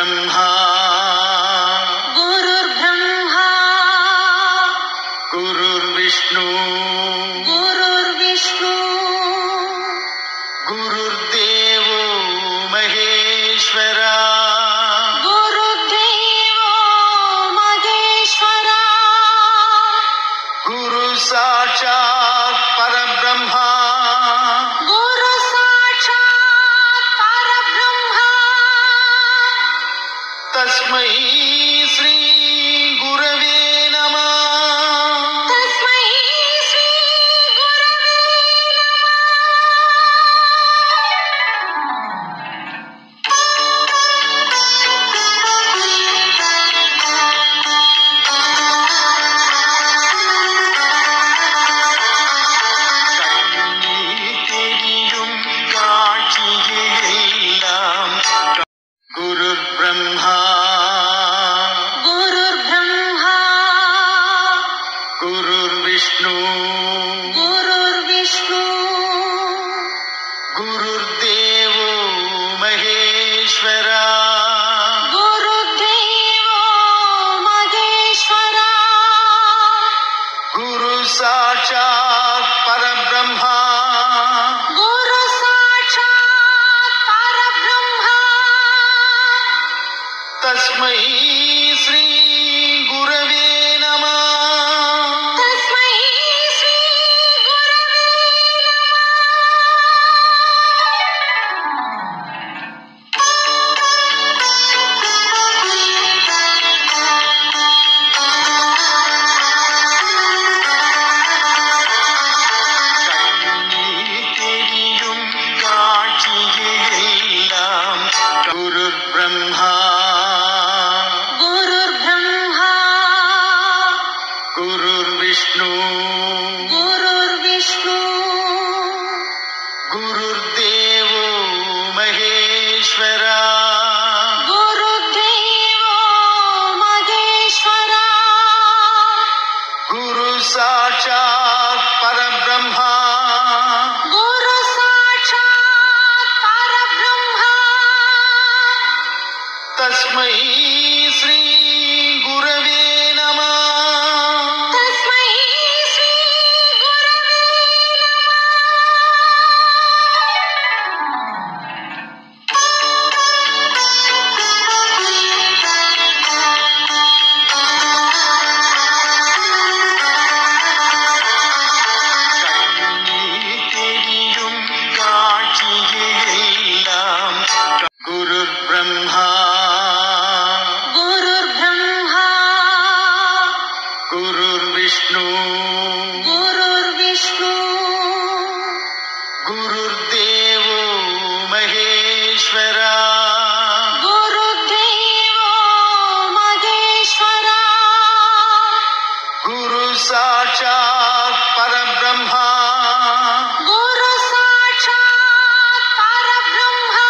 ब्रह्मा गुरुर्ब्रह्मा गुरुर्विष्णु गुरुर्विष्णु गुरुर्देवो महेश्वरा गुरुदेवो महेश्वरा गुरु साक्षात् परब्रह्मा गुरु साक्षात् परब्रह्मा तस्मै श्री गुरवे नमः तस्मै श्री गुरवे தெரியும் காட்சியெல்லாம் குருர் பிரம்மா गुरुर्ब्रह्मा गुरुர் विष्णु गुरुर्विष्णु गुरुर्देवो महेश्वरा गुरुदेवो महेश्वरा गुरु साक्षात् परब्रह्मा गुरु साक्षात् परब्रह्मा तस्मै श्री गुरवे नमः तस्मै श्री गुरवे தெரியும் காட்சியெல்லாம் குருர் பிரம்மா गुरुर्ब्रह्मा गुरुர் विष्णु गुरुर्विष्णु गुरुर्देवो महेश्वरा गुरुदेवो महेश्वरा गुरु साक्षात् परब्रह्मा गुरु साक्षात् परब्रह्मा तस्मै श्री गुरवे नमः तस्मै श्री गुरवे தெரியும் காட்சியெல்லாம் குருர் பிரம்மா गुरुर्ब्रह्मा गुरुர் विष्णु गुरुर्विष्णु गुरुर्देवो महेश्वरा गुरुदेवो महेश्वरा गुरु साक्षात् परब्रह्मा गुरु साक्षात् परब्रह्मा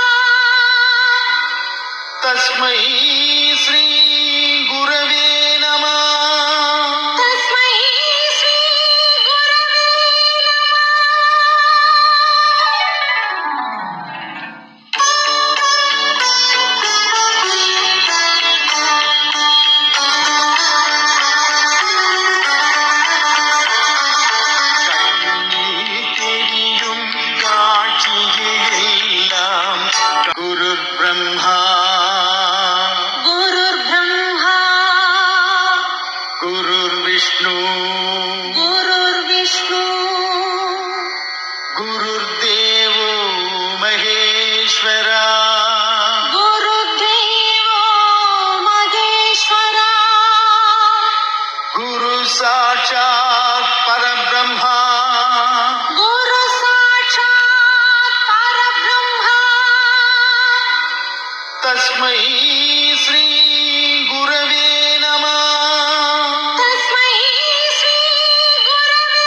तस्मै श्री गुरवे नमः तस्मै श्री गुरवे தெரியும் காட்சியெல்லாம் குருர் பிரம்மா गुरुर्ब्रह्मा गुरुர் विष्णु गुरुर्विष्णु गुरुर्देवो महेश्वरा गुरुदेवो महेश्वरा गुरु साक्षात् परब्रह्मा गुरु साक्षात् परब्रह्मा तस्मै श्री गुरवे नमः तस्मै श्री गुरवे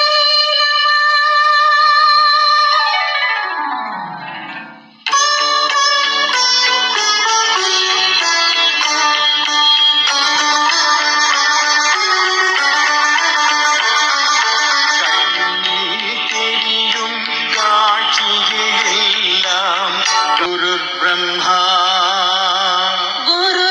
தெரியும் காட்சியெல்லாம் குருர் பிரம்மா गुरु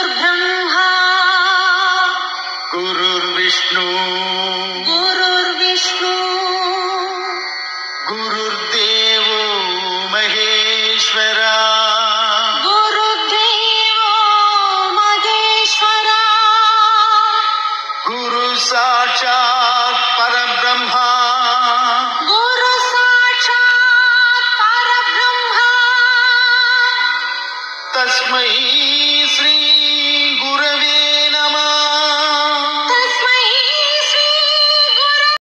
साक्षात् परब्रह्मा गुरु साक्षात् परब्रह्म तस्मै श्री